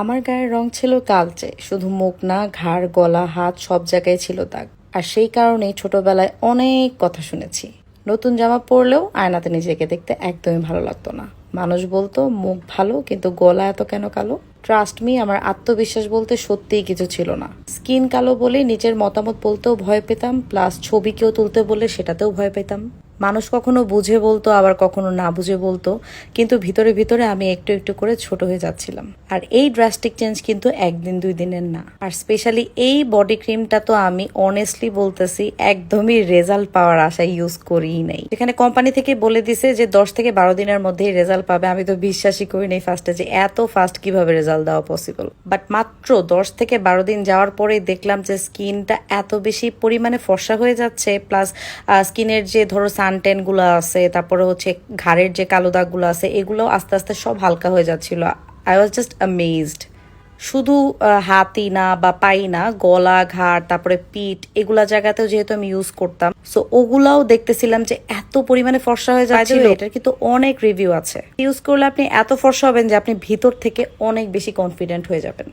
আমার গায়ের রং ছিল কালচে, শুধু মুখ না, ঘাড়, গলা, হাত সব জায়গায় ছিল দাগ। আর সেই কারণেই ছোটবেলায় অনেক কথা শুনেছি। নতুন জামা পরলেও আয়নাতে নিজেকে দেখতে একদমই ভালো লাগতো না। মানুষ বলতো মুখ ভালো, কিন্তু গলা এত কেন কালো। ট্রাস্ট মি, আমার আত্মবিশ্বাস বলতে সত্যিই কিছু ছিল না। স্কিন কালো বলে নিজের মতামত বলতেও ভয় পেতাম, প্লাস ছবি কেউ তুলতে বলে সেটাতেও ভয় পেতাম। মানুষ কখনো বুঝে বলতো, আবার কখনো না বুঝে বলতো, কিন্তু ভিতরে ভিতরে আমি একটু একটু করে ছোট হয়ে যাচ্ছিলাম। আর এই ড্রাস্টিক চেঞ্জ কিন্তু একদিন দুই দিনের না। আর স্পেশালি এই বডি ক্রিমটা তো আমি অনেস্টলি বলতেছি একদমই রেজাল্ট পাওয়ার আশায় ইউজ করিই নাই। যেখানে কোম্পানি থেকে বলে দিছে যে 10 থেকে 12 দিনের মধ্যেই রেজাল্ট পাবে, আমি তো বিশ্বাসই করি নাই ফার্স্টে যে এত ফাস্ট কিভাবে রেজাল্ট দেওয়া পসিবল। বাট মাত্র 10 থেকে 12 দিন যাওয়ার পরেই দেখলাম যে স্কিনটা এত বেশি পরিমাণে ফর্সা হয়ে যাচ্ছে, প্লাস স্কিনের যে ধরো সানটেন গুলো আছে, তারপরে হচ্ছে ঘাড়ের যে কালো দাগগুলো আছে, এগুলো আস্তে আস্তে সব হালকা হয়ে যাচ্ছিল। I was just amazed. শুধু হাতই না বা পাই না, গলা, ঘাড়, তারপরে পিঠ, এগুলা জায়গাতেও যেহেতু আমি ইউজ করতাম, সো ওগুলাও দেখতেছিলাম যে এত পরিমাণে ফর্সা হয়ে যাচ্ছিল। এটার কিন্তু অনেক রিভিউ আছে। ইউজ করলে আপনি এত ফর্সা হবেন যে আপনি ভিতর থেকে অনেক বেশি কনফিডেন্ট হয়ে যাবেন।